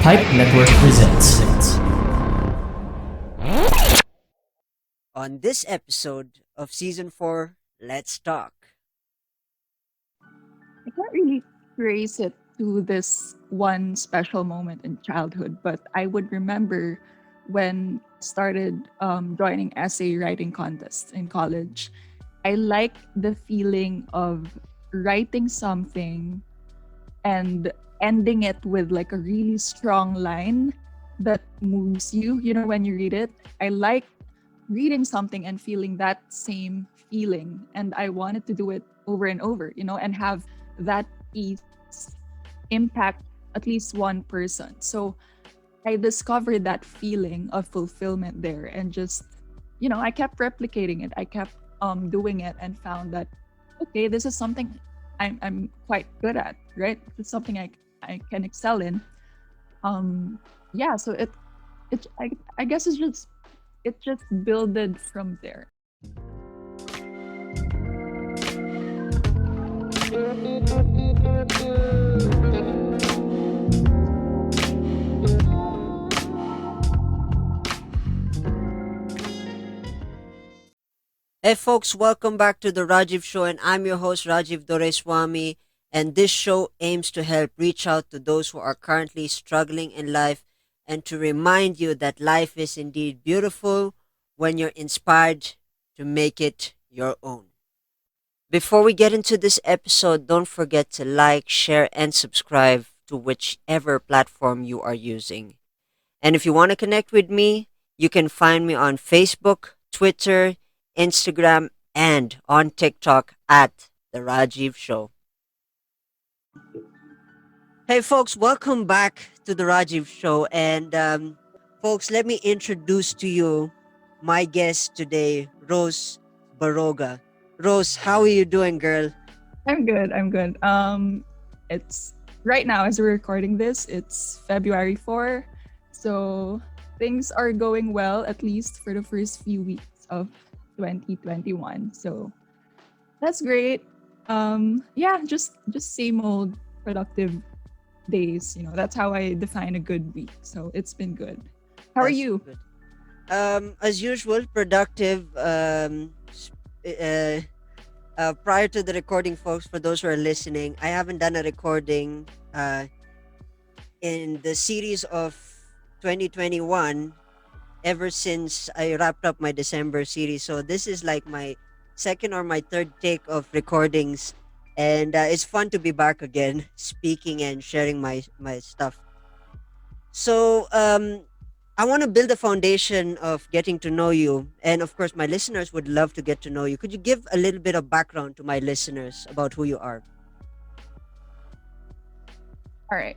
Pipe Network presents. On this episode of Season 4, Let's Talk. I can't really trace it to this one special moment in childhood, but I would remember when I started joining essay writing contests in college. I like the feeling of writing something and ending it with like a really strong line that moves you, when you read it. I like reading something and feeling that same feeling. And I wanted to do it over and over, and have that piece impact at least one person. So I discovered that feeling of fulfillment there and just, I kept replicating it. I kept doing it and found that, okay, this is something I'm quite good at, right? It's something I can excel in. Um, yeah, so I guess it just builded from there. Hey folks, welcome back to the Rajiv Show, and I'm your host Rajiv Doreswamy. And this show aims to help reach out to those who are currently struggling in life and to remind you that life is indeed beautiful when you're inspired to make it your own. Before we get into this episode, don't forget to like, share, and subscribe to whichever platform you are using. And if you want to connect with me, you can find me on Facebook, Twitter, Instagram, and on TikTok at The Rajiv Show. Hey, folks, welcome back to The Rajiv Show. And, folks, let me introduce to you my guest today, Rose Barroga. Rose, how are you doing, girl? I'm good. I'm good. It's right now as we're recording this, it's February 4. So things are going well, at least for the first few weeks of 2021. So that's great. Yeah, just same old productive days. That's how I define a good week. So it's been good. How are That's you? good. As usual, productive. Prior to the recording, folks, for those who are listening, I haven't done a recording in the series of 2021 ever since I wrapped up my December series. So this is like my second or my third take of recordings, and it's fun to be back again, speaking and sharing my stuff. So I want to build a foundation of getting to know you, and of course, my listeners would love to get to know you. Could you give a little bit of background to my listeners about who you are? All right.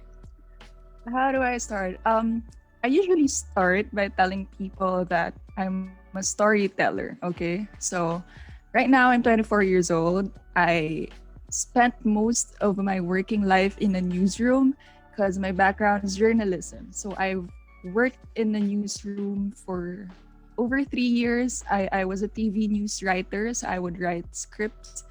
How do I start? I usually start by telling people that I'm a storyteller. Okay, so right now I'm 24 years old. I spent most of my working life in a newsroom because my background is journalism. So I've worked in the newsroom for over 3 years. I was a TV news writer, so I would write scripts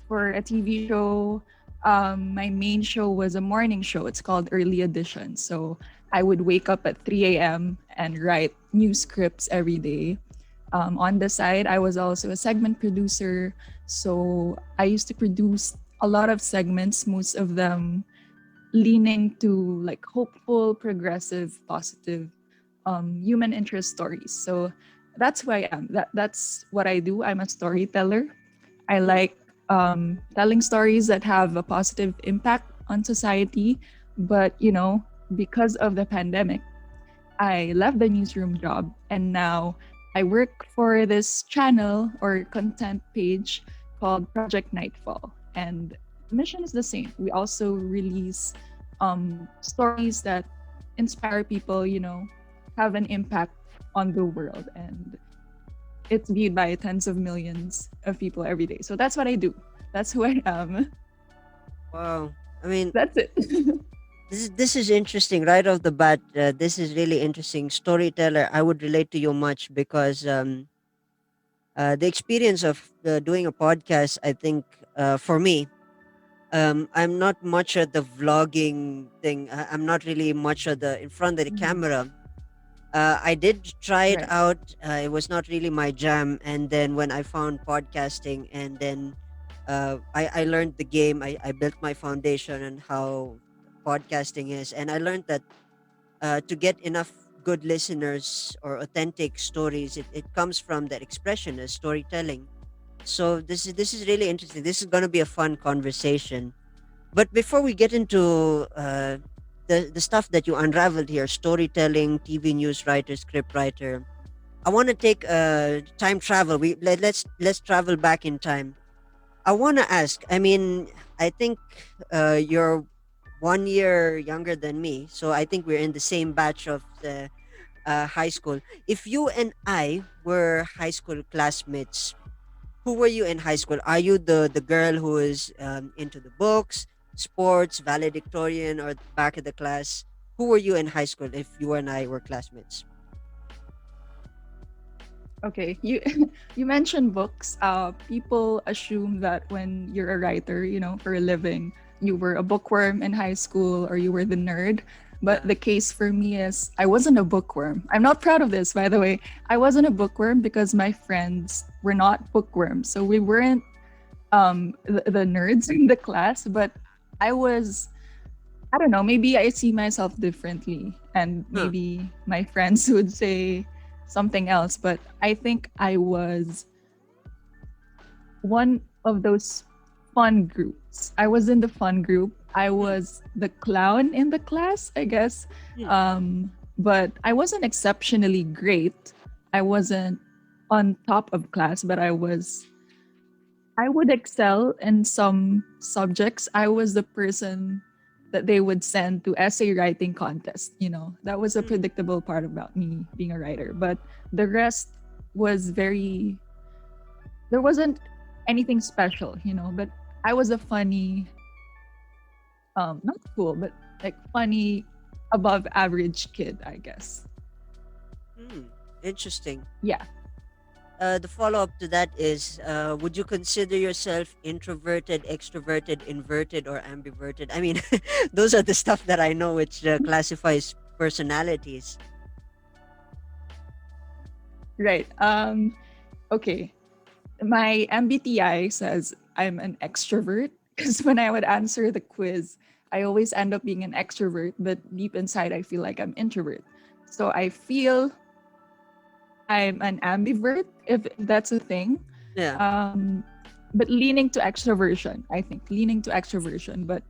for a TV show. My main show was a morning show. It's called Early Edition. So I would wake up at 3 a.m. and write new scripts every day. On the side, I was also a segment producer. So I used to produce a lot of segments, most of them leaning to like hopeful, progressive, positive human interest stories. So that's who I am. That's what I do. I'm a storyteller. I like telling stories that have a positive impact on society. But, because of the pandemic, I left the newsroom job and now I work for this channel or content page called Project Nightfall. And the mission is the same. We also release stories that inspire people, have an impact on the world. And it's viewed by tens of millions of people every day. So that's what I do. That's who I am. Wow, I mean, That's it. this is interesting right off the bat. This is really interesting. Storyteller, I would relate to you much because the experience of doing a podcast, I think, for me, I'm not much at the vlogging thing. I'm not really much at the in front of the Mhm. camera. I did try it Right. out. It was not really my jam. And then when I found podcasting, and then I learned the game. I built my foundation and how podcasting is, and I learned that to get enough good listeners or authentic stories, it comes from that expression as storytelling. So this is really interesting. This is going to be a fun conversation. But before we get into the stuff that you unraveled here, storytelling, TV news writer, script writer, I want to take time travel. Let's travel back in time. I want to ask. I mean, I think you're 1 year younger than me, so I think we're in the same batch of the high school. If you and I were high school classmates, who were you in high school? Are you the girl who is into the books, sports, valedictorian, or back of the class? Who were you in high school if you and I were classmates? Okay, you you mentioned books. People assume that when you're a writer, for a living, you were a bookworm in high school or you were the nerd. But Uh, the case for me is I wasn't a bookworm. I'm not proud of this, by the way. I wasn't a bookworm because my friends were not bookworms, so we weren't the nerds in the class. But I was. I don't know. Maybe I see myself differently, and huh. maybe my friends would say something else. But I think I was one of those fun groups. I was in the fun group. I Hmm. was the clown in the class, I guess. Hmm. But I wasn't exceptionally great. I wasn't on top of class, but I would excel in some subjects. I was the person that they would send to essay writing contest. That was a Hmm. predictable part about me being a writer. But the rest was very, there wasn't anything special, but I was a funny, not cool, but like funny, above average kid, I guess. Hmm. Interesting. Yeah. The follow up to that is would you consider yourself introverted, extroverted, inverted, or ambiverted? I mean, those are the stuff that I know which classifies personalities. Right. Okay. My MBTI says I'm an extrovert because when I would answer the quiz, I always end up being an extrovert, but deep inside, I feel like I'm introvert. So I feel I'm an ambivert, if that's a thing. Yeah. Um, but leaning to extroversion, I think, leaning to extroversion. But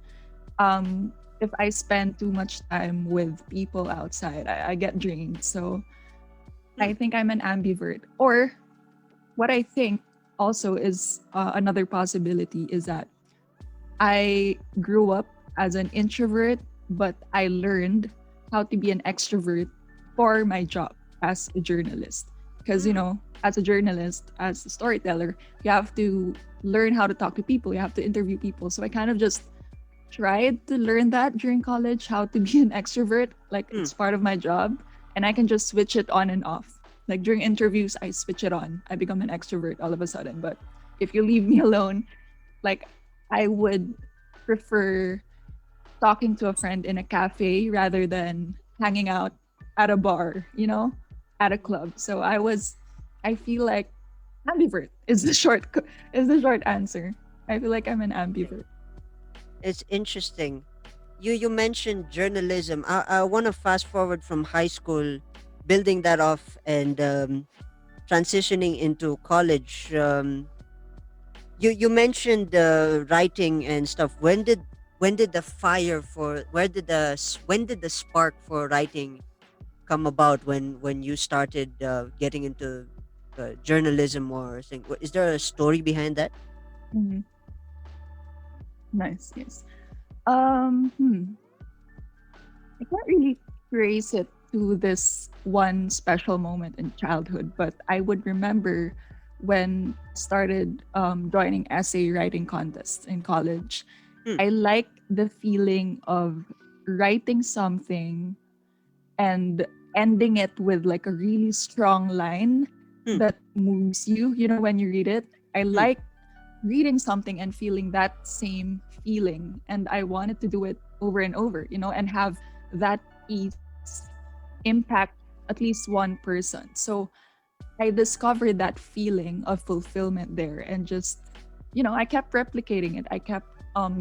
if I spend too much time with people outside, I get drained. So Hmm. I think I'm an ambivert. Or what I think also is another possibility is that I grew up as an introvert, but I learned how to be an extrovert for my job as a journalist. Because, Hmm. as a journalist, as a storyteller, you have to learn how to talk to people, you have to interview people. So I kind of just tried to learn that during college, how to be an extrovert. Like Hmm. it's part of my job, and I can just switch it on and off. Like during interviews, I switch it on. I become an extrovert all of a sudden. But if you leave me alone, like I would prefer talking to a friend in a cafe rather than hanging out at a bar, at a club. So I feel like ambivert is the short answer. I feel like I'm an ambivert. It's interesting. You mentioned journalism. I want to fast forward from high school, building that off, and transitioning into college. You mentioned writing and stuff. When did the fire for when did the spark for writing come about? When you started getting into journalism or thing? Is there a story behind that? Mhm. Nice, yes. I can't really trace it to this one special moment in childhood, but I would remember when started joining essay writing contests in college. Hmm. I like the feeling of writing something and ending it with like a really strong line Hmm. that moves you, when you read it. I Hmm. like reading something and feeling that same feeling, and I wanted to do it over and over, and have that piece impact at least one person. So I discovered that feeling of fulfillment there, and just, I kept replicating it. I kept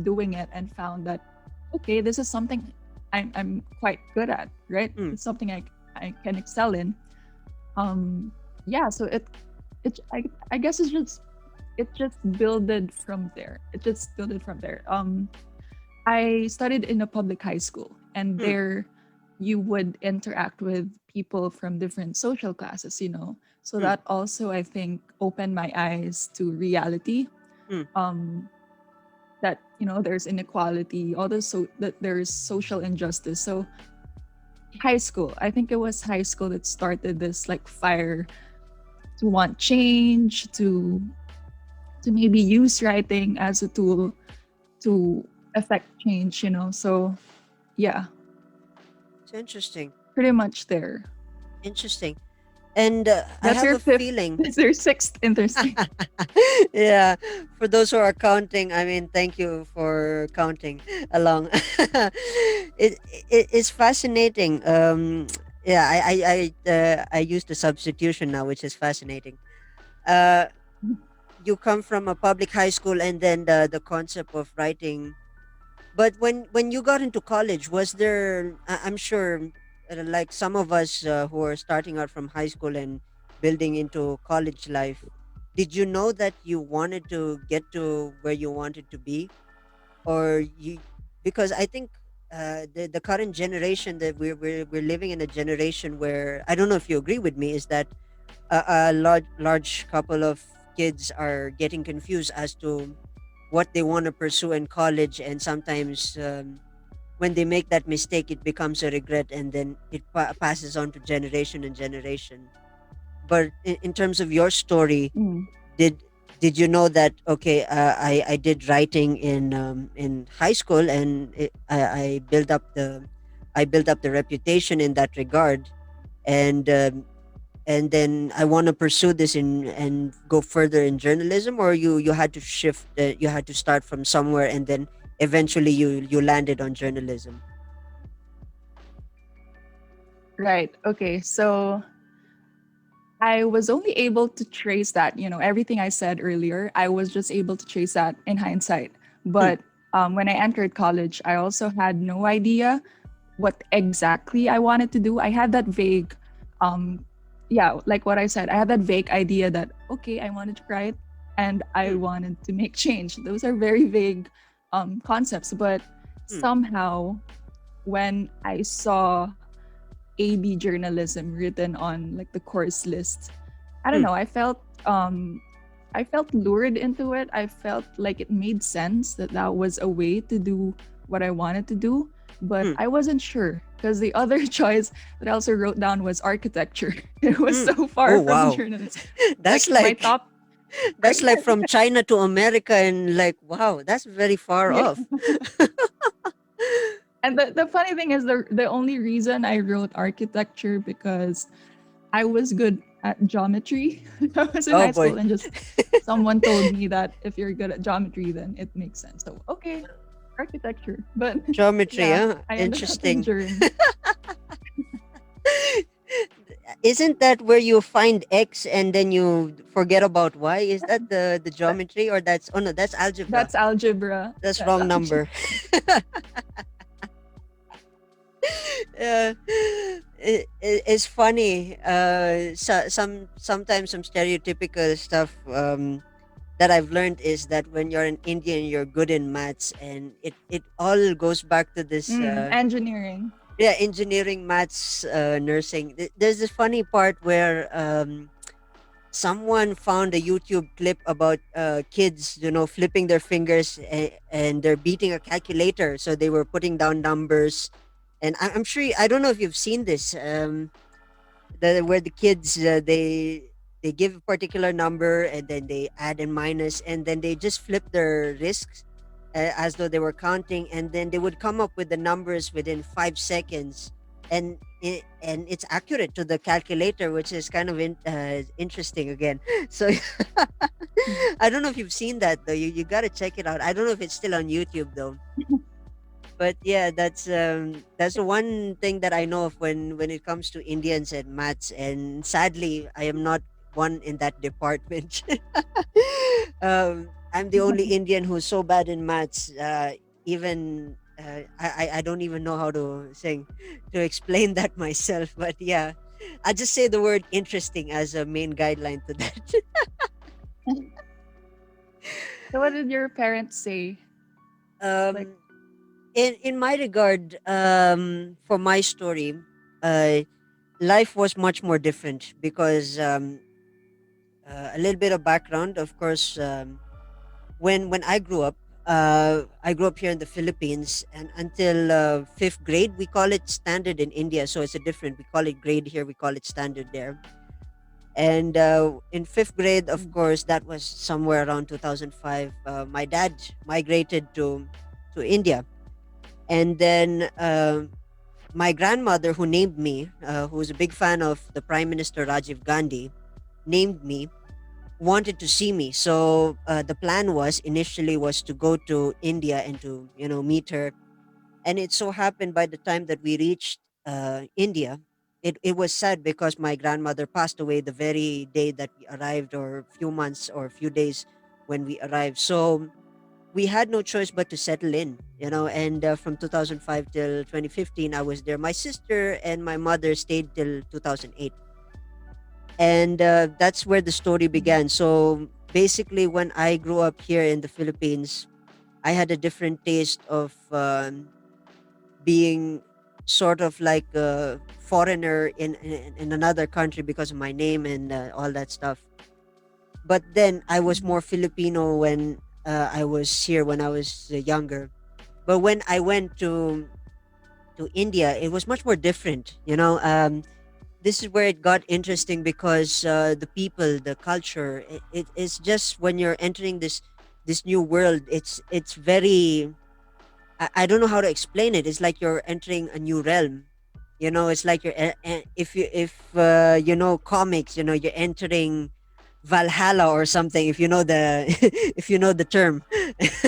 doing it and found that, okay, this is something I'm quite good at, right? Mm. It's something I can excel in. Yeah, so I guess it just builded from there. It just builded from there. I studied in a public high school, and Mm. there you would interact with people from different social classes, So Mm. that also, I think, opened my eyes to reality. Mm. Um, that there's inequality, although so that there's social injustice. So high school, I think it was high school that started this like fire to want change, to maybe use writing as a tool to affect change, So yeah, It's interesting. pretty much there. Interesting. And I That's have your a fifth. feeling. That's your sixth interesting. Yeah, for those who are counting, I mean, thank you for counting along. It's fascinating. Yeah, I use the substitution now, which is fascinating. Uh, you come from a public high school, and then the concept of writing. But when you got into college, was there? I'm sure, like some of us who are starting out from high school and building into college life, did you know that you wanted to get to where you wanted to be, or you? Because I think the current generation that we're living in a generation where I don't know if you agree with me, is that a large couple of kids are getting confused as to what they want to pursue in college, and sometimes when they make that mistake it becomes a regret, and then it passes on to generation and generation. But in terms of your story, Mm. did did you know that, okay, I did writing in high school, and I built up the reputation in that regard, and then I want to pursue this in and go further in journalism, or you had to shift, you had to start from somewhere, and then eventually you landed on journalism. Right. Okay. So I was only able to trace that, everything I said earlier, I was just able to trace that in hindsight. Hmm. But when I entered college, I also had no idea what exactly I wanted to do. I had that vague, um, yeah, like what I said, I had that vague idea that, okay, I wanted to write and I Hmm. wanted to make change. Those are very vague concepts. But Hmm. somehow, when I saw AB journalism written on like the course list, I don't Hmm. know, I felt lured into it. I felt like it made sense that that was a way to do what I wanted to do, but Hmm. I wasn't sure because the other choice that I also wrote down was architecture. It was Hmm. so Oh far from wow. journalism. That's Like my like top, that's like from China to America, and like, wow, that's very far yeah. off. And the funny thing is the only reason I wrote architecture because I was good at geometry. I was in Oh high boy. school and just someone told me that if you're good at geometry, then it makes sense. So, okay, architecture. But Geometry, yeah, huh? I ended up in Interesting. journalism. Isn't that where you find X and then you forget about Y? Is that the geometry, or that's, oh no, that's algebra. That's algebra. That's That's wrong algebra. number. uh, it's funny. Sometimes some stereotypical stuff that I've learned is that when you're an Indian, you're good in maths, and it all goes back to this. Engineering. Yeah, engineering, maths, nursing. There's this funny part where someone found a YouTube clip about kids, flipping their fingers, and they're beating a calculator. So they were putting down numbers, and I'm sure I don't know if you've seen this. Where the kids they give a particular number, and then they add and minus, and then they just flip their wrists as though they were counting, and then they would come up with the numbers within 5 seconds. and it's accurate to the calculator, which is kind of interesting again. So I don't know if you've seen that though. You got to check it out. I don't know if it's still on YouTube though. But yeah, that's the one thing that I know of when it comes to Indians and maths. And sadly, I am not one in that department. I'm the only Indian who's so bad in maths. Even I don't even know how to sing to explain that myself. But yeah, I just say the word interesting as a main guideline to that. So what did your parents say? Like, um, in my regard, for my story, uh, life was much more different because a little bit of background, of course. When I grew up here in the Philippines, and until fifth grade, we call it standard in India, so it's a different. We call it grade here, we call it standard there. And in fifth grade, of mm, course, that was somewhere around 2005. My dad migrated to India, and then my grandmother, who named me, who's a big fan of the Prime Minister Rajiv Gandhi, named me, wanted to see me. So the plan was initially was to go to India and to meet her. And it so happened by the time that we reached India, it was sad because my grandmother passed away the very day that we arrived, or few months or few days when we arrived. So we had no choice but to settle in. And from 2005 till 2015, I was there. My sister and my mother stayed till 2008, and that's where the story mm, began. So basically, when I grew up here in the Philippines, I had a different taste of being sort of like a foreigner in another country because of my name and all that stuff. But then I was mm, more Filipino when I was here when I was younger. But when I went to India, it was much more different. This is where it got interesting because the people, the culture, it's just when you're entering this new world, it's very, I don't know how to explain it. It's like you're entering a new realm. It's like if you know comics, you're entering Valhalla or something. If you know the if you know the term,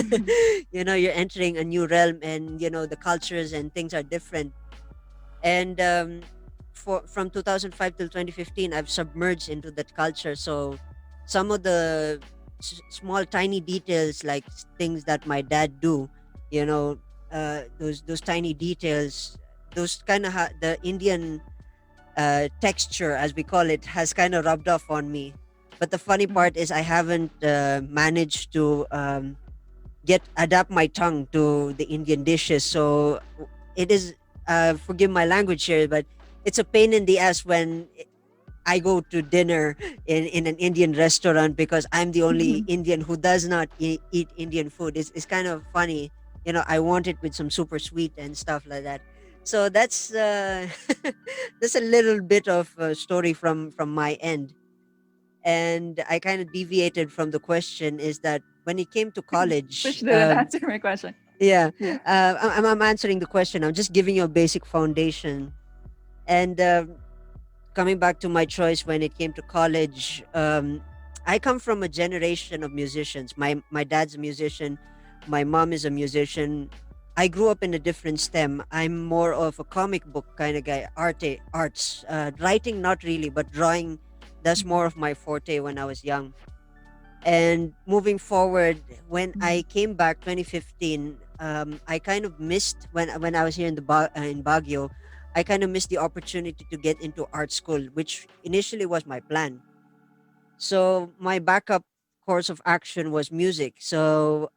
mhm, you're entering a new realm, and the cultures and things are different. And for from 2005 till 2015, I've submerged into that culture. So some of the small tiny details, like things that my dad do, you know those tiny details, those kind of the Indian texture, as we call it, has kind of rubbed off on me. But the funny mm, part is I haven't managed to get adapt my tongue to the Indian dishes. So it is, forgive my language here, but it's a pain in the ass when I go to dinner in an Indian restaurant because I'm the only mhm. Indian who does not eat Indian food. It's kind of funny. I want it with some super sweet and stuff like that. So that's that's a little bit of a story from my end. And I kind of deviated from the question, is that when it came to Which college, didn't answer my question. yeah, Yeah. I'm answering the question. I'm just giving you a basic foundation. And coming back to my choice when it came to college, I come from a generation of musicians. My dad's a musician, my mom is a musician. I grew up in a different STEM. I'm more of a comic book kind of guy, arts, writing not really, but drawing. That's Mhm, more of my forte when I was young. And moving forward, when mhm, I came back 2015, I kind of missed when I was here in Baguio. I kind of missed the opportunity to get into art school, which initially was my plan. So my backup course of action was music. So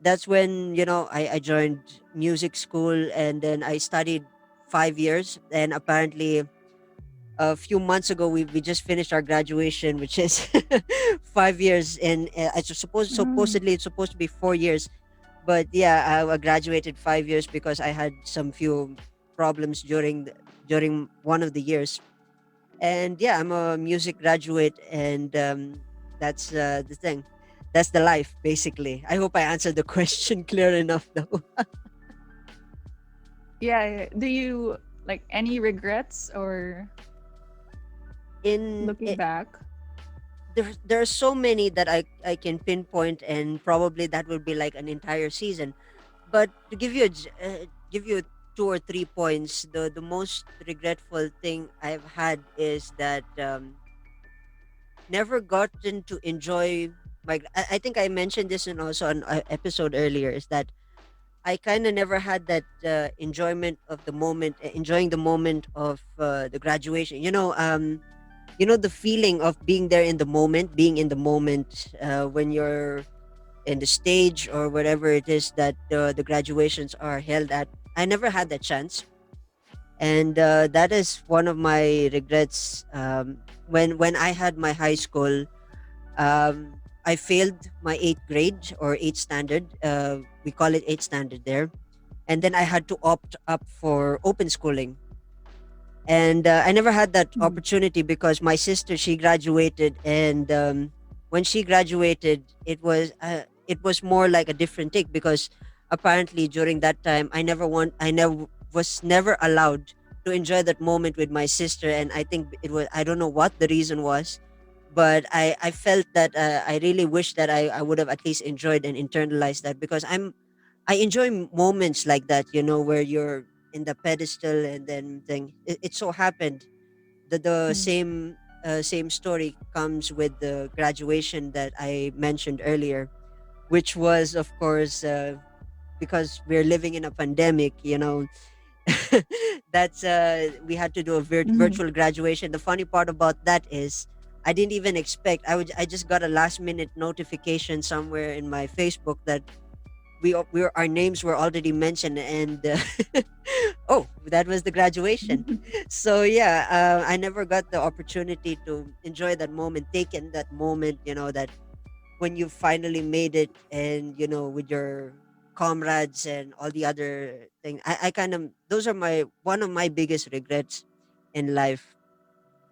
that's when I joined music school, and then I studied 5 years. And apparently, a few months ago, we just finished our graduation, which is 5 years. And I mm, supposedly it's supposed to be 4 years, but yeah, I graduated 5 years because I had some few problems during one of the years. And yeah, I'm a music graduate, and that's the thing. That's the life, basically. I hope I answered the question clear enough, though. Yeah, yeah. Do you like any regrets or In looking back? there are so many that I can pinpoint, and probably that will be like an entire season. But to give you give you two or three points, the most regretful thing I've had is that never gotten to enjoy I think I mentioned this in also an episode earlier, is that I kind of never had that enjoyment of the moment, enjoying the moment of the graduation. You know the feeling of being there in the moment, being in the moment when you're in the stage or whatever it is that the graduations are held at. I never had that chance, and that is one of my regrets. When I had my high school, I failed my eighth grade or eighth standard. We call it eighth standard there, and then I had to opt up for open schooling, and I never had that Mm, opportunity because my sister, she graduated, and when she graduated it was more like a different take, because apparently during that time I never was never allowed to enjoy that moment with my sister. And I think it was, I don't know what the reason was, but I felt that I really wish that I would have at least enjoyed and internalized that, because I enjoy moments like that, where you're in the pedestal, and then it so happened that the mm, same story comes with the graduation that I mentioned earlier, which was, of course, because we're living in a pandemic, that's we had to do a mhm, virtual graduation. The funny part about that is I didn't even expect. I just got a last minute notification somewhere in my Facebook that our names were already mentioned, and oh, that was the graduation. So yeah, I never got the opportunity to enjoy that moment, take in that moment, that when you finally made it, and with your comrades and all the other thing. I kind of, those are my one of my biggest regrets in life.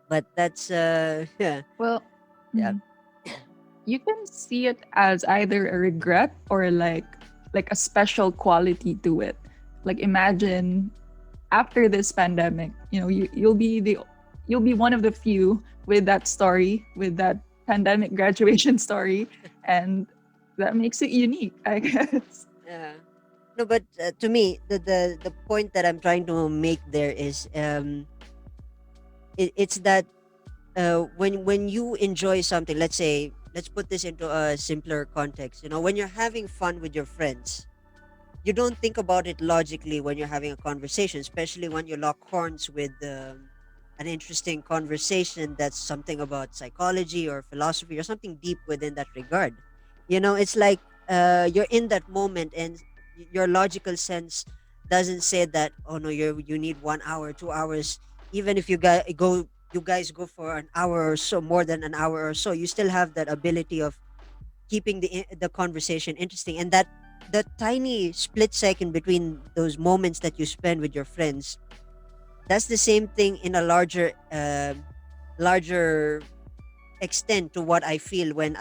But that's yeah. Well, Yeah. mhm. You can see it as either a regret or like a special quality to it. Like imagine after this pandemic, you'll be one of the few with that story, with that pandemic graduation story, and that makes it unique, I guess. Yeah. No, but to me, the point that I'm trying to make there is it's that when you enjoy something, let's say, let's put this into a simpler context. When you're having fun with your friends, you don't think about it logically when you're having a conversation, especially when you lock horns with an interesting conversation that's something about psychology or philosophy or something deep within that regard. It's like you're in that moment, and your logical sense doesn't say that, oh no, you need 1 hour, 2 hours. Even if you guys go for an hour or so, more than an hour or so, you still have that ability of keeping the conversation interesting. And that tiny split second between those moments that you spend with your friends, that's the same thing in a larger extent to what I feel when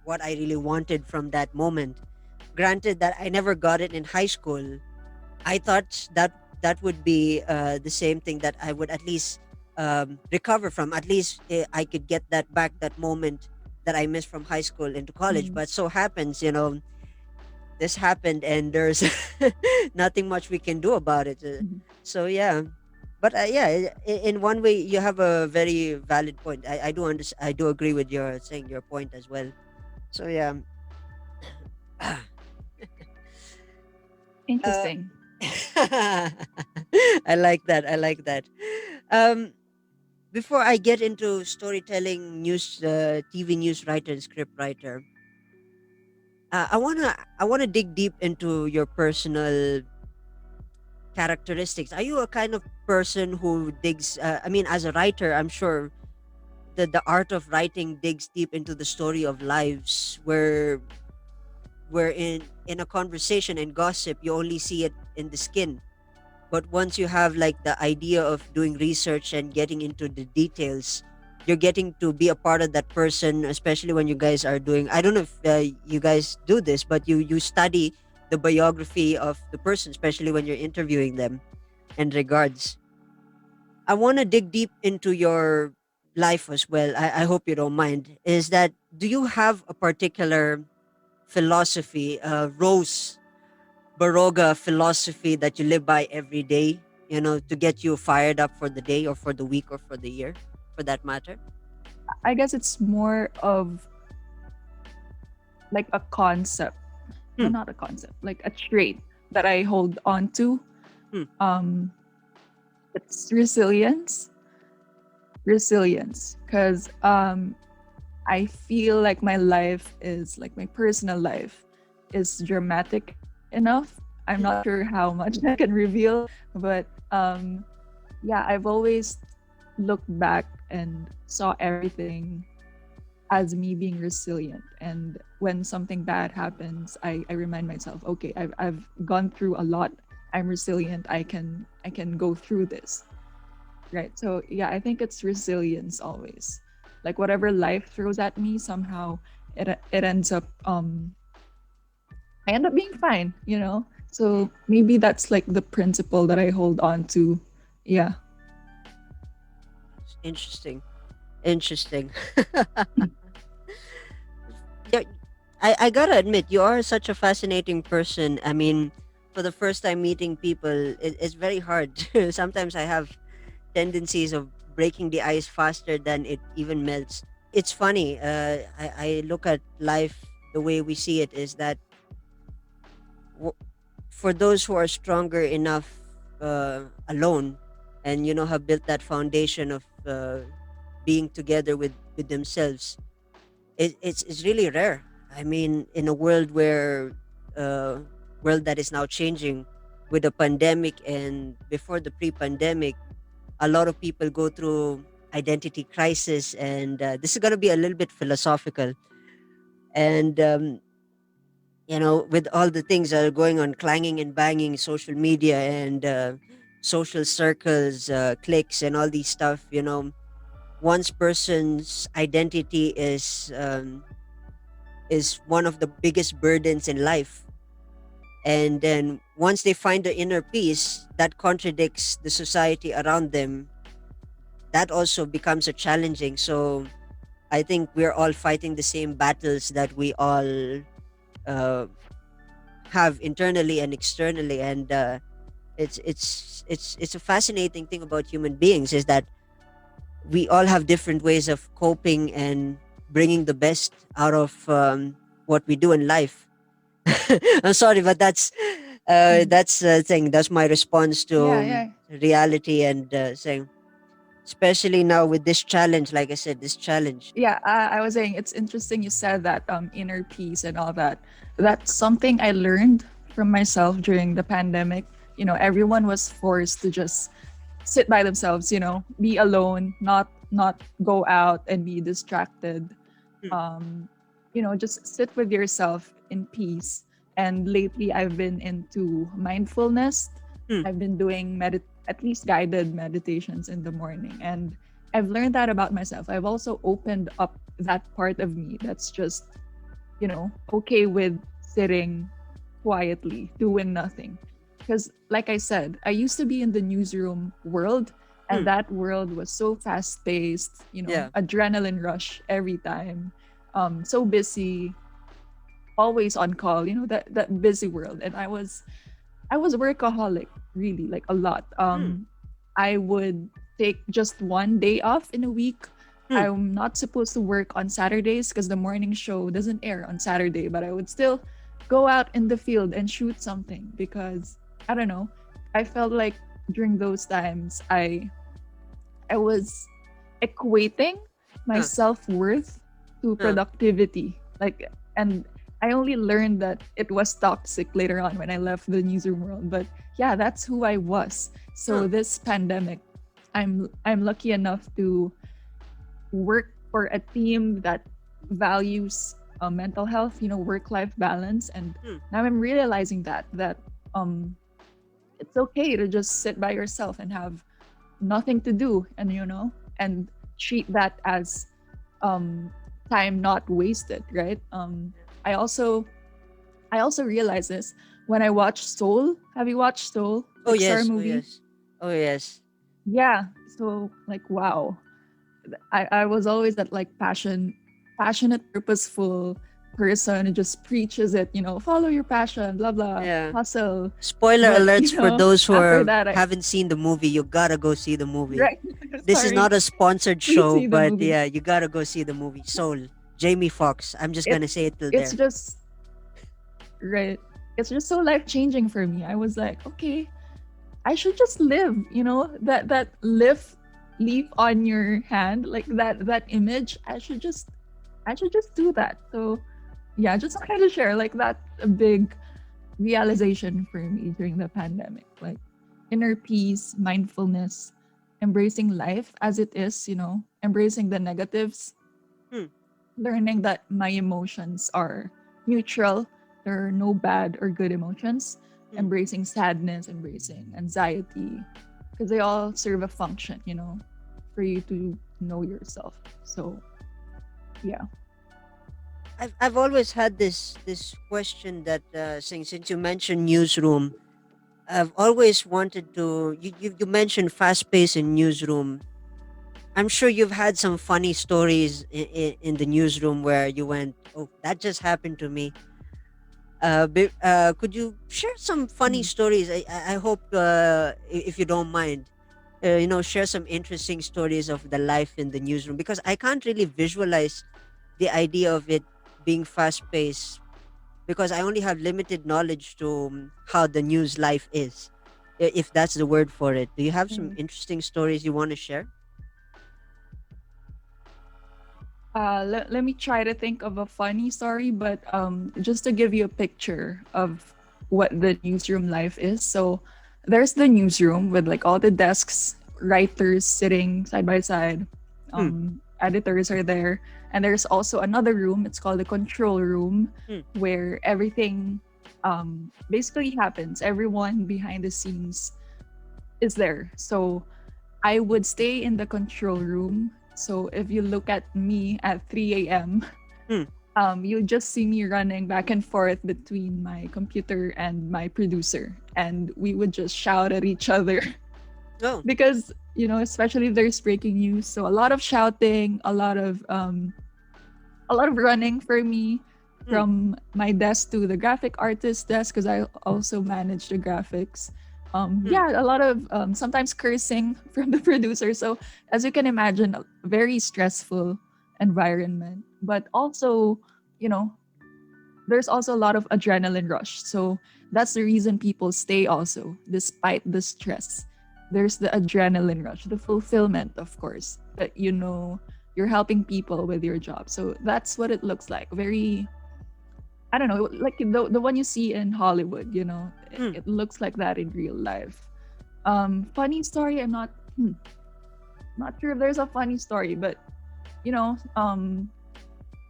what I really wanted from that moment. Granted that I never got it in high school, I thought that would be the same thing, that I would at least recover from. At least I could get that back, that moment that I missed from high school into college. Mm, But so happens, this happened, and there's nothing much we can do about it. mhm. So yeah, but yeah, in one way, you have a very valid point. I do agree with your saying your point as well. So yeah. uh, Interesting. I like that. I like that. Um, Before I get into storytelling, TV news writer and script writer, I wanna dig deep into your personal characteristics. Are you a kind of person who digs? I mean, as a writer, I'm sure the art of writing digs deep into the story of lives, where in a conversation and gossip, you only see it in the skin. But once you have like the idea of doing research and getting into the details, you're getting to be a part of that person, especially when you guys are doing, I don't know if you guys do this, but you study the biography of the person, especially when you're interviewing them in regards. I want to dig deep into your life as well. I hope you don't mind. Is that, do you have a particular philosophy, Rose Barroga philosophy that you live by every day, to get you fired up for the day or for the week or for the year, for that matter? I guess it's more of like a concept, no, Hmm. not a concept, like a trait that I hold on to. Hmm. Um, it's resilience, resilience, because I feel like my life is like my personal life is dramatic enough. I'm not sure how much I can reveal, but yeah, I've always looked back and saw everything as me being resilient. And when something bad happens, I remind myself, okay, I've gone through a lot. I'm resilient. I can go through this. Right. So yeah, I think it's resilience always. Like whatever life throws at me, somehow it ends up I end up being fine. So maybe that's like the principle that I hold on to. Yeah. Interesting. Interesting. Yeah, I gotta admit, you are such a fascinating person. I mean, for the first time meeting people, it's very hard. Sometimes I have tendencies of breaking the ice faster than it even melts. It's funny. I look at life the way we see it is that w- for those who are stronger enough alone and have built that foundation of being together with themselves, it's really rare. I mean, in a uh, world that is now changing with the pandemic, and before the pre-pandemic, a lot of people go through identity crisis, and this is going to be a little bit philosophical. And with all the things that are going on, clanging and banging, social media and social circles, cliques, and all these stuff, once person's identity is one of the biggest burdens in life. And then once they find the inner peace that contradicts the society around them, that also becomes a challenging. So I think we're all fighting the same battles that we all uh, have internally and externally. And it's a fascinating thing about human beings is that we all have different ways of coping and bringing the best out of what we do in life. I'm sorry, but Mm. that's the thing. That's my response to Yeah, yeah. reality and saying, especially now with this challenge. Like I said, this challenge. Yeah, I was saying it's interesting you said that inner peace and all that. That's something I learned from myself during the pandemic. Everyone was forced to just sit by themselves, be alone, not go out and be distracted. Hmm, um just sit with yourself in peace. And lately I've been into mindfulness. hmm, I've been doing at least guided meditations in the morning, and I've learned that about myself. I've also opened up that part of me that's just okay with sitting quietly doing nothing. Because like I said, I used to be in the newsroom world, and hmm. that world was so fast paced, Yeah. adrenaline rush every time, so busy, always on call, that busy world. And I was workaholic, really, like a lot. Hmm, I would take just one day off in a week. hmm, I'm not supposed to work on Saturdays because the morning show doesn't air on Saturday, but I would still go out in the field and shoot something because I don't know. I felt like during those times I was equating my huh, self-worth to huh, productivity. Like, and I only learned that it was toxic later on when I left the newsroom world. But yeah, that's who I was. huh, So this pandemic, I'm lucky enough to work for a team that values mental health, work-life balance. And hmm, now I'm realizing that um it's okay to just sit by yourself and have nothing to do, and and treat that as um time not wasted, right? I also realize this when I watched Soul. Have you watched Soul? Oh Pixar yes, oh movie. yes, oh yes. Yeah. So like wow. I was always that like passionate, purposeful person who just preaches it, follow your passion, blah blah, Yeah. hustle. Spoiler But alerts for those who after that I haven't seen the movie. You gotta go see the movie. right This is sorry, not a sponsored please show, see the but movie. yeah, you gotta go see the movie. Soul, Jamie Foxx. I'm just gonna say It's it till it's there. just right. It's just so life changing for me. I was like, okay, I should just live, that leaf on your hand, like that image. I should just do that. So yeah, just wanted to share like that a big realization for me during the pandemic. Like inner peace, mindfulness, embracing life as it is, embracing the negatives, Hmm. learning that my emotions are neutral. There are no bad or good emotions. Hmm. Embracing sadness, embracing anxiety, because they all serve a function, for you to know yourself. So yeah. I've always had this question that since you mentioned newsroom, I've always wanted to. You mentioned fast pace in newsroom. I'm sure you've had some funny stories in the newsroom where you went, "Oh, that just happened to me." Could you share some funny Mm. stories? I hope, if you don't mind, share some interesting stories of the life in the newsroom, because I can't really visualize the idea of it being fast paced, because I only have limited knowledge to how the news life is, if that's the word for it. Do you have some Mm. interesting stories you want to share? Let me try to think of a funny story, but just to give you a picture of what the newsroom life is. So there's the newsroom with like all the desks, writers sitting side by side, Hmm. editors are there, and there's also another room. It's called the control room, Hmm. where everything basically happens. Everyone behind the scenes is there. So I would stay in the control room. So if you look at me at 3 a.m., Hmm. you just see me running back and forth between my computer and my producer. And we would just shout at each other Oh. because, especially if there's breaking news. So a lot of shouting, a lot of running for me Hmm. from my desk to the graphic artist desk because I also manage the graphics. Hmm. Yeah, a lot of sometimes cursing from the producer. So as you can imagine, a very stressful environment. But also, you know, there's also a lot of adrenaline rush. So that's the reason people stay also, despite the stress. There's the adrenaline rush, the fulfillment, of course, that you're helping people with your job. So that's what it looks like. Very, I don't know, like the one you see in Hollywood, it, Hmm. it looks like that in real life. Funny story, I'm not sure if there's a funny story, but you know, um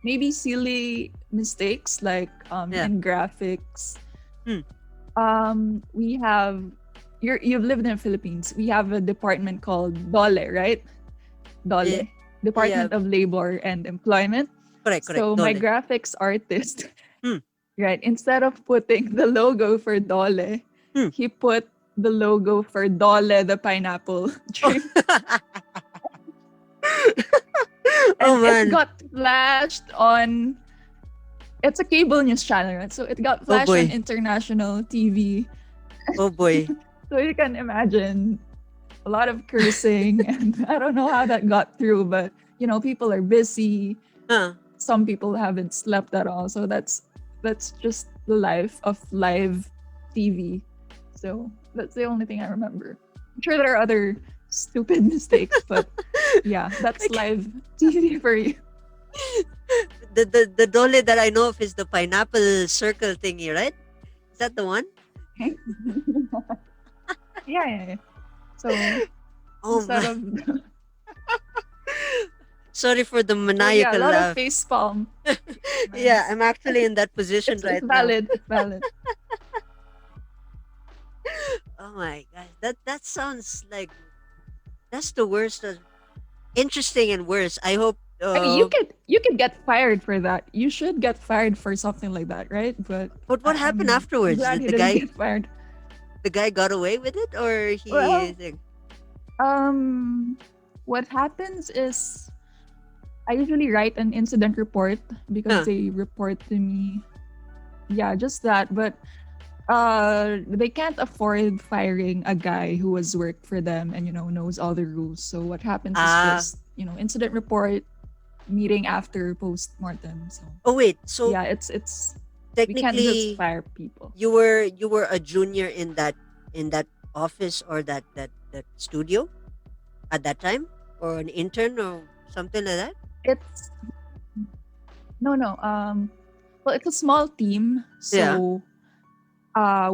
maybe silly mistakes like Yeah. in graphics. Hmm. We have you've lived in the Philippines. We have a department called DOLE, right? Eh, DOLE, yeah. Department of Labor and Employment. Correct. Correct. So my Dole. graphics artist, Hmm. right, instead of putting the logo for DOLE, Hmm. he put the logo for DOLE, the pineapple Oh. drink. Oh And it man. got flashed on, it's a cable news channel, right? So it got Oh flashed on boy. international TV. Oh boy. So you can imagine a lot of cursing and I don't know how that got through, but people are busy. Huh. Some people haven't slept at all. So that's just the life of live TV. So that's the only thing I remember. I'm sure there are other stupid mistakes, but yeah, that's Like, live TV for you. the dole that I know of is the pineapple circle thingy, right? Is that the one? Yeah. So Oh instead man. of Sorry for the so yeah, a maniacal lot of laugh. face palm. Yeah, Nice. I'm actually in that position It's right now. valid, valid. Oh my gosh, that sounds like that's the worst of interesting and worse. I hope. I mean, Uh, you could get fired for that. You should get fired for something like that, right? But but what happened I'm afterwards? glad Did he didn't get fired. the guy got away with it, or he? Well, um, what happens is I usually write an incident report because Huh. they report to me. Yeah, just that. But they can't afford firing a guy who has worked for them and knows all the rules. So what happens is Ah. just incident report, meeting after post mortem. So Oh wait. So yeah, it's we can't just technically, fire people. you were a junior in that office or that studio at that time, or an intern or something like that. It's no. Well, it's a small team, Yeah. so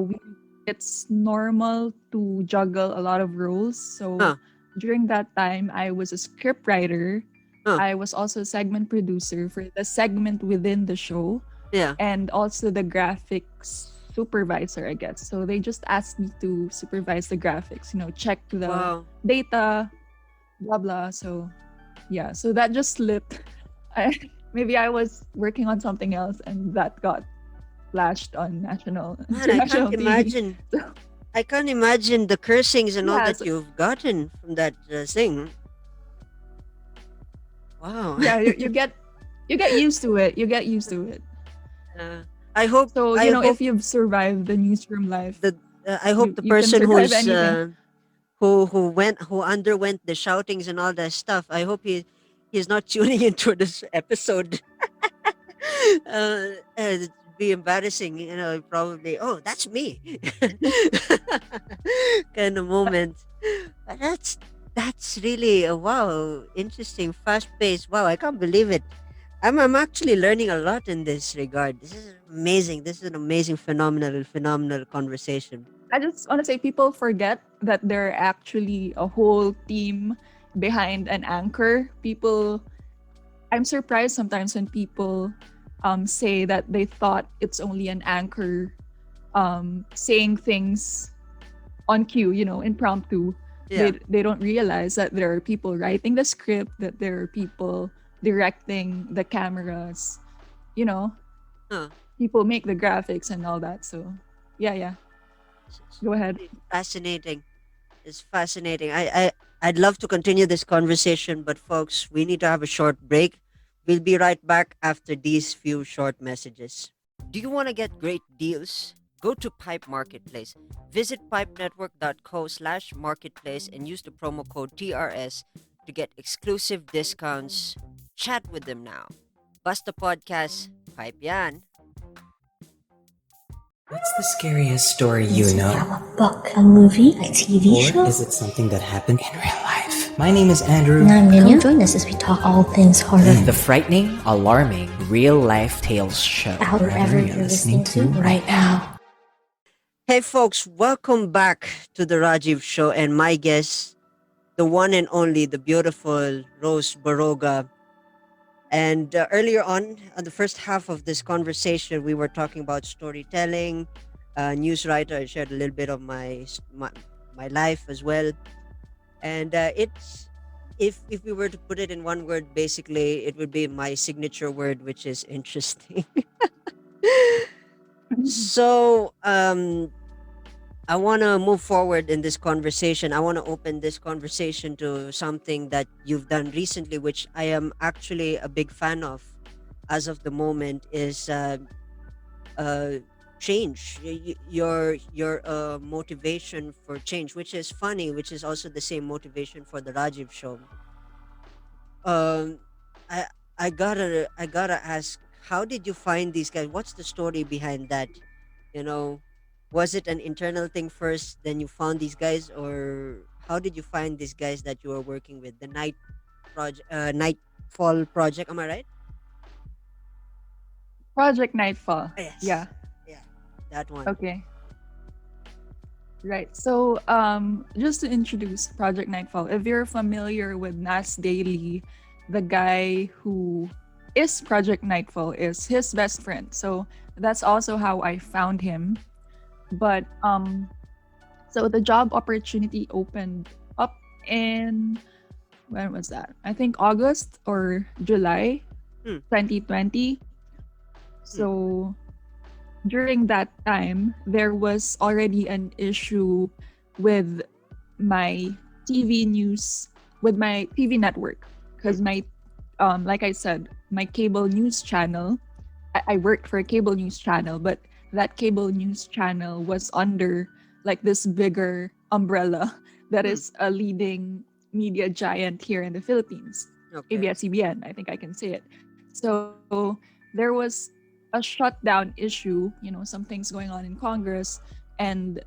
we it's normal to juggle a lot of roles. So Huh. during that time, I was a script writer. Huh. I was also a segment producer for the segment within the show, Yeah. and also the graphics supervisor, I guess. So they just asked me to supervise the graphics, check the Wow. data, blah blah. So yeah, so that just slipped. I, maybe I was working on something else, and that got flashed on national Man, I can't international TV. imagine. So I can't imagine the cursings and all yeah, that so, you've gotten from that thing. Wow. yeah, you get used to it. You get used to it. uh, I hope. So I hope if you've survived the newsroom life, the. I hope the you can person survive anything. who underwent the shoutings and all that stuff. I hope he's not tuning into this episode. It'd be embarrassing, probably. Oh, that's me, kind of moment. But that's really a wow, interesting, fast paced. Wow, I can't believe it. I'm actually learning a lot in this regard. This is amazing. This is an amazing, phenomenal conversation. I just want to say people forget that there are actually a whole team behind an anchor. I'm surprised sometimes when people say that they thought it's only an anchor saying things on cue, impromptu. Yeah. They don't realize that there are people writing the script, that there are people directing the cameras, you know, Huh. people make the graphics and all that. So yeah, It's go ahead. really fascinating. It's fascinating. I'd love to continue this conversation, but folks, we need to have a short break. We'll be right back after these few short messages. Do you want to get great deals? Go to Pipe Marketplace. Visit pipenetwork.co/marketplace and use the promo code TRS to get exclusive discounts. Chat with them now. Basta Podcast, Pipe Yan. What's the scariest story Is you it know? from a book, a movie, a TV Or show? is it something that happened in real life? My name is Andrew. And I'm Nina. Come join us as we talk all things horror. The frightening, alarming, real life tales show. Out wherever you're listening to right now. Hey folks, welcome back to the Rajiv Show, and my guest, the one and only, the beautiful Rose Barroga. And earlier on the first half of this conversation, we were talking about storytelling, news writer. I shared a little bit of my life as well, and it's if we were to put it in one word, basically, it would be my signature word, which is interesting. So I want to move forward in this conversation. I want to open this conversation to something that you've done recently, which I am actually a big fan of as of the moment, is uh, change. Your motivation for change, which is funny, which is also the same motivation for the Rajiv show. Um, I I gotta ask, how did you find these guys? What's the story behind that? You know, was it an internal thing first, then you found these guys, or how did you find these guys that you were working with? The Nightfall project. Am I right? Project Nightfall. Yeah. Yes. Yeah, that one. Okay. Right. So, just to introduce Project Nightfall, if you're familiar with Nas Daily, the guy who is Project Nightfall is his best friend. So that's also how I found him. But so the job opportunity opened up in when was that? I think August or July Hmm. 2020. Hmm. So during that time, there was already an issue with my TV news, with my TV network, Hmm. because my, like I said, my cable news channel, I worked for a cable news channel, but that cable news channel was under like this bigger umbrella that Hmm. is a leading media giant here in the Philippines, Okay. ABS-CBN. I think I can say it. So there was a shutdown issue, some things going on in Congress, and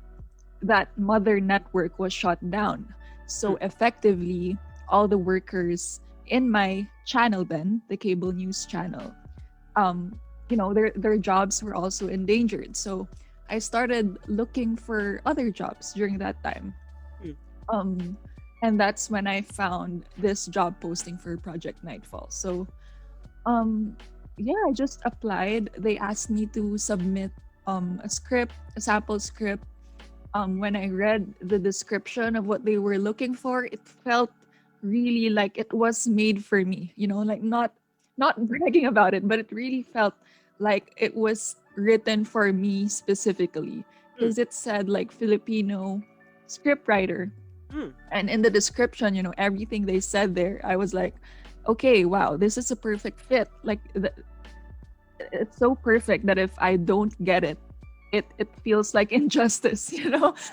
that mother network was shut down. Hmm. So effectively, all the workers in my channel then, the cable news channel, their jobs were also endangered. So I started looking for other jobs during that time. Hmm. Um, and that's when I found this job posting for Project Nightfall. So um, yeah, I just applied. They asked me to submit a script, a sample script. When I read the description of what they were looking for, it felt really like it was made for me. Like not bragging about it, but it really felt like it was written for me specifically Hmm. because it said like Filipino scriptwriter, Hmm. and in the description, everything they said there, I was like, okay, wow, this is a perfect fit. Like it's so perfect that if I don't get it, it feels like injustice,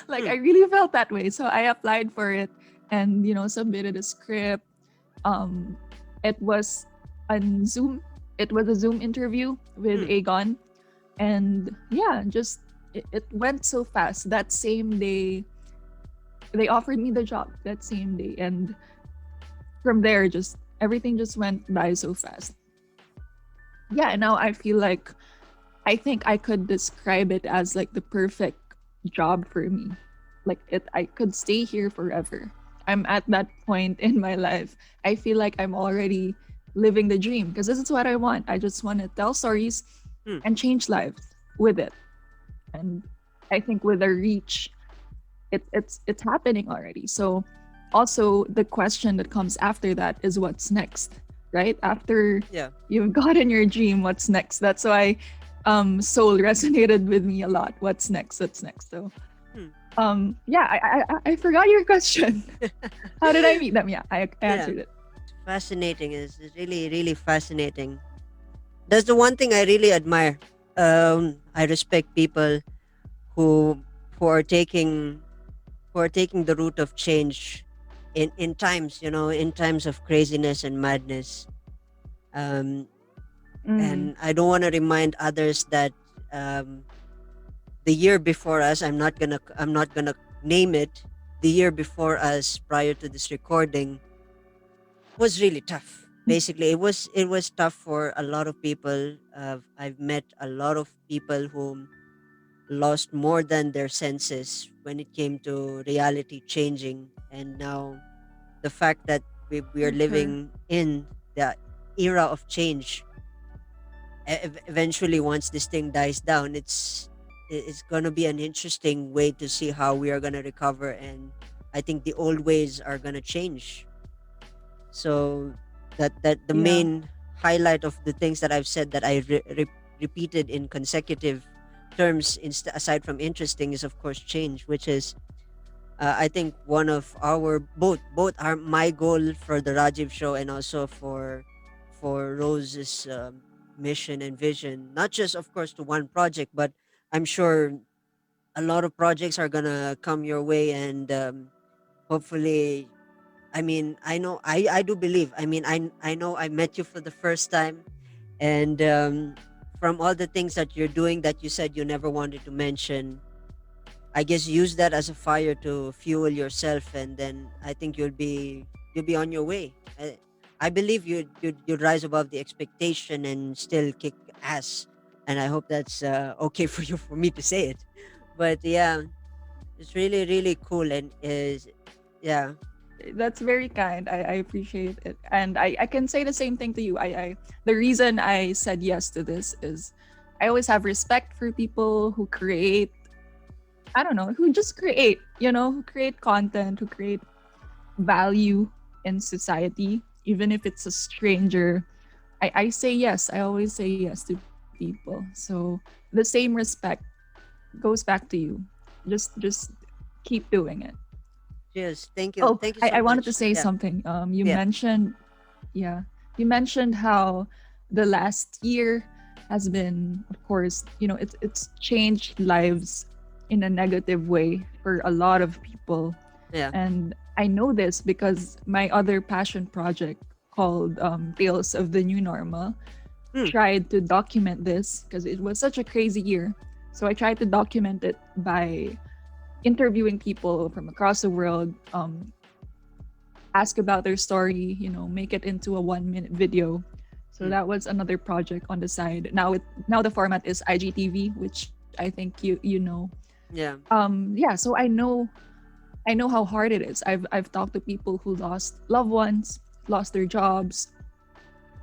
like Hmm. I really felt that way. So I applied for it and submitted a script. um it was on Zoom. It was a Zoom interview with Hmm. Aegon, and yeah, just it went so fast. That same day they offered me the job, that same day, and from there, just everything just went by so fast. Yeah, and now I feel like I think I could describe it as like the perfect job for me. Like I could stay here forever. I'm at that point in my life. I feel like I'm already living the dream because this is what I want. I just want to tell stories Hmm. and change lives with it. And I think with the reach, it's happening already. So also the question that comes after that is what's next, right? After Yeah. you've gotten your dream, what's next? That's why Soul resonated with me a lot. What's next? What's next? So Hmm. yeah, I forgot your question. How did I meet them? Yeah, I Yeah. answered it. Fascinating. It's really, really fascinating. That's the one thing I really admire. I respect people who who are taking who are taking the route of change in times, in times of craziness and madness. Um, Mm, and I don't want to remind others that um, the year before us, I'm not gonna name it. The year before us, prior to this recording, was really tough. Basically, it was tough for a lot of people. I've met a lot of people who lost more than their senses when it came to reality changing, and now the fact that we are for sure. living in the era of change. Eventually, once this thing dies down, it's gonna be an interesting way to see how we are gonna recover, and I think the old ways are gonna change. So that the Yeah. main highlight of the things that I've said that repeated in consecutive terms, aside from interesting, is of course change, which is I think one of our both are my goal for the Rajiv show, and also for Rose's mission and vision. Not just of course to one project, but I'm sure a lot of projects are gonna come your way, and hopefully, I mean, I do believe. I mean, I know I met you for the first time, and from all the things that you're doing that you said you never wanted to mention, I guess use that as a fire to fuel yourself, and then I think you'll be on your way. I believe you'd rise above the expectation and still kick ass, and I hope that's okay for you for me to say it. But yeah, it's really really cool, and is yeah. That's very kind. I appreciate it. And I can say the same thing to you. I the reason I said yes to this is I always have respect for people who create, I don't know, who just create, who create content, who create value. in society, even if it's a stranger, I say yes. I always say yes to people. So the same respect goes back to you. Just keep doing it. Cheers. Thank you. Oh, Thank you I so wanted to much. say Yeah. something. You Yeah. mentioned, yeah, you mentioned how the last year has been, of course, it's changed lives in a negative way for a lot of people. Yeah. And I know this because my other passion project called Tales of the New Normal Hmm. tried to document this because it was such a crazy year. So I tried to document it by interviewing people from across the world, ask about their story, make it into a 1 minute video. So Hmm. that was another project on the side. Now the format is IGTV, which I think you know. Yeah. Yeah, so I know how hard it is. I've talked to people who lost loved ones, lost their jobs.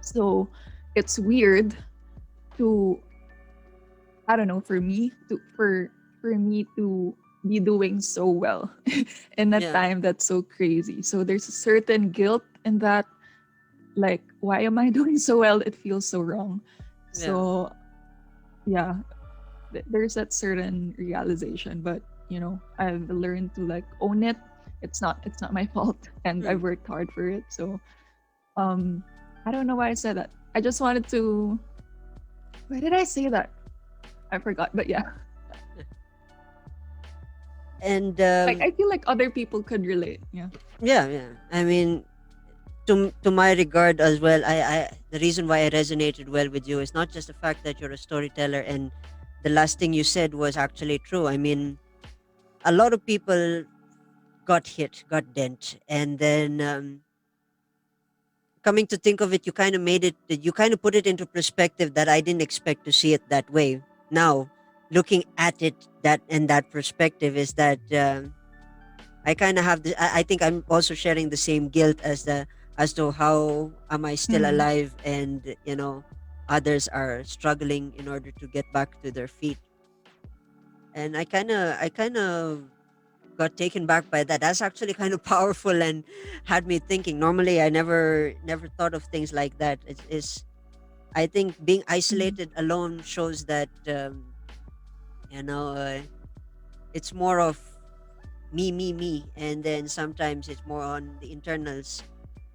So it's weird to, I don't know, for me to be doing so well in a Yeah. time that's so crazy. So there's a certain guilt in that, like, why am I doing so well? It feels so wrong. Yeah. So yeah, there's that certain realization, but I've learned to like own it. It's not my fault, and Hmm. I've worked hard for it. So um I don't know why I said that. I just wanted to, why did I say that? I forgot, but yeah. And Like, I feel like other people could relate. Yeah. yeah, yeah. I mean, to my regard as well, I the reason why I resonated well with you is not just the fact that you're a storyteller, and the last thing you said was actually true. I mean, a lot of people got hit, got dent, and then coming to think of it, you kind of put it into perspective that I didn't expect to see it that way. Now, looking at it that in that perspective is that I kind of have I think I'm also sharing the same guilt as to how am I still Mm, alive, and others are struggling in order to get back to their feet. And I kind of got taken back by that. That's actually kind of powerful and had me thinking. Normally, I never thought of things like that. It's I think being mm, isolated alone shows that you know uh, it's more of me, and then sometimes it's more on the internals,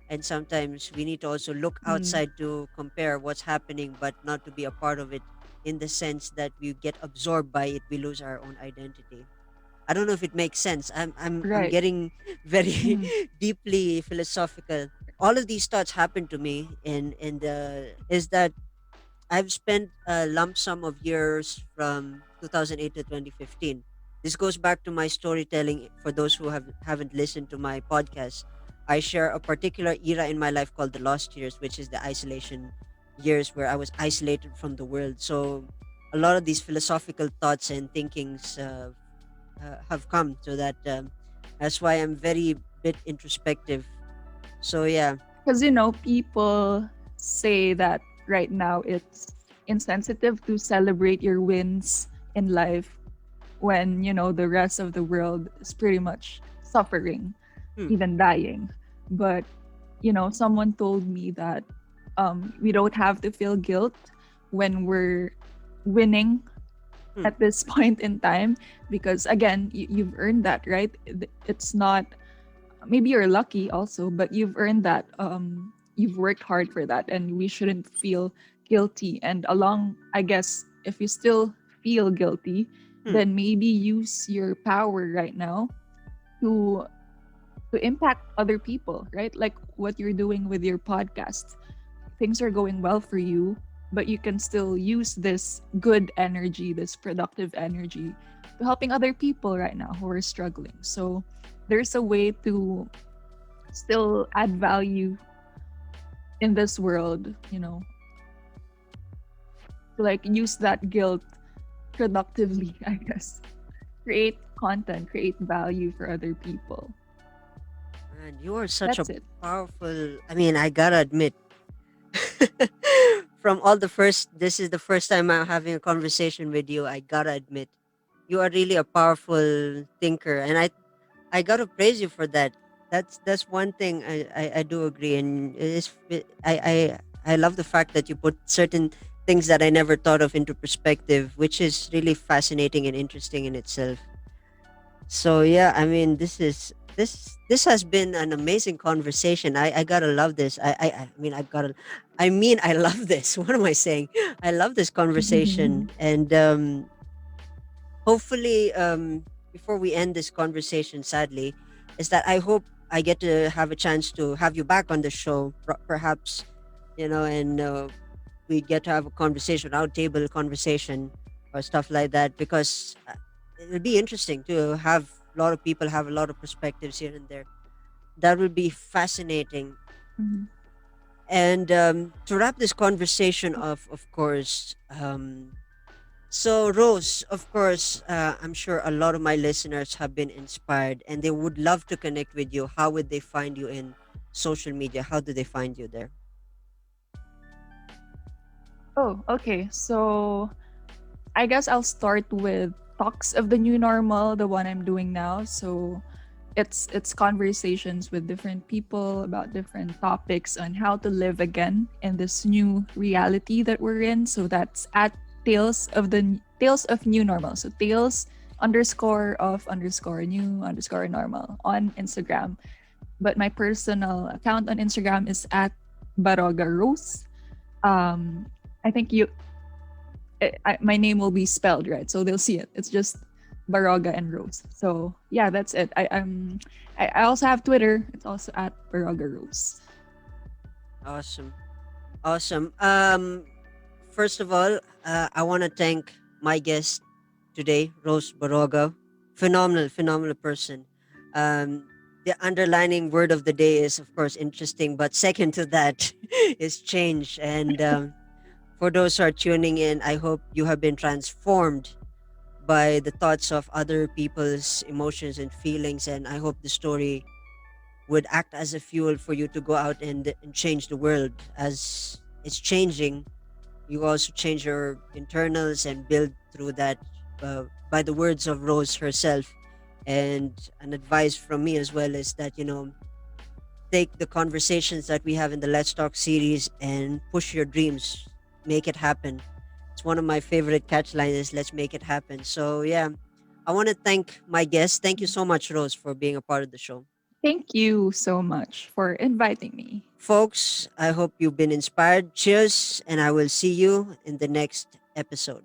and sometimes we need to also look mm. outside to compare what's happening, but not to be a part of it. In the sense that we get absorbed by it, we lose our own identity. I don't know if it makes sense. I'm Right. getting very Mm, deeply philosophical. All of these thoughts happen to me in the is that I've spent a lump sum of years from 2008 to 2015. This goes back to my storytelling. For those who haven't listened to my podcast, I share a particular era in my life called the lost years, which is the isolation years where I was isolated from the world. So a lot of these philosophical thoughts and thinkings have come to that. That's why I'm very bit introspective. So yeah. because people say that right now it's insensitive to celebrate your wins in life when the rest of the world is pretty much suffering, Hmm, even dying. But someone told me that we don't have to feel guilt when we're winning hmm, at this point in time, because again, you've earned that, right? It's not, maybe you're lucky also, but you've earned that. You've worked hard for that, and we shouldn't feel guilty. And along, I guess, if you still feel guilty, hmm, then maybe use your power right now to impact other people, right? Like what you're doing with your podcast. Things are going well for you, but you can still use this good energy, this productive energy, to helping other people right now who are struggling. So there's a way to still add value in this world, to like use that guilt productively, I guess. Create content, create value for other people. man, you are such a That's it. powerful. I mean, I gotta admit, from all the first, this is the first time I'm having a conversation with you. I gotta admit, you are really a powerful thinker, and I gotta praise you for that. That's one thing I do agree, and I love the fact that you put certain things that I never thought of into perspective, which is really fascinating and interesting in itself. So yeah, I mean, this has been an amazing conversation. I gotta love this. I mean I love this. What am I saying? I love this conversation, and hopefully, before we end this conversation, sadly, is that I hope I get to have a chance to have you back on the show, perhaps, and we get to have a conversation, round table conversation, or stuff like that, because it'll be interesting to have a lot of people have a lot of perspectives here and there. That would be fascinating. Mhm. And to wrap this conversation off, of course, so, Rose, of course, I'm sure a lot of my listeners have been inspired and they would love to connect with you. How would they find you in social media? How do they find you there? Oh, okay. So I guess I'll start with Talks of the New Normal, the one I'm doing now. So it's conversations with different people about different topics on how to live again in this new reality that we're in. So that's at Tales of New Normal. So Tales underscore of underscore new underscore normal on Instagram. But my personal account on Instagram is at Baroga Rose. Um, I think my name will be spelled right, so they'll see it. It's just Baroga and Rose. So yeah, that's it. I also have Twitter. It's also at Baroga Rose. Awesome. Awesome. First of all, I want to thank my guest today, Rose Barroga. Phenomenal, phenomenal person. The underlining word of the day is, of course, interesting, but second to that is change. And for those who are tuning in, I hope you have been transformed by the thoughts of other people's emotions and feelings. And I hope the story would act as a fuel for you to go out and change the world as it's changing. You also change your internals and build through that by the words of Rose herself. And an advice from me as well is that, take the conversations that we have in the Let's Talk series and push your dreams, make it happen. It's one of my favorite catchlines is let's make it happen. So yeah, I want to thank my guest. Thank you so much, Rose, for being a part of the show. Thank you so much for inviting me. Folks, I hope you've been inspired. Cheers, and I will see you in the next episode.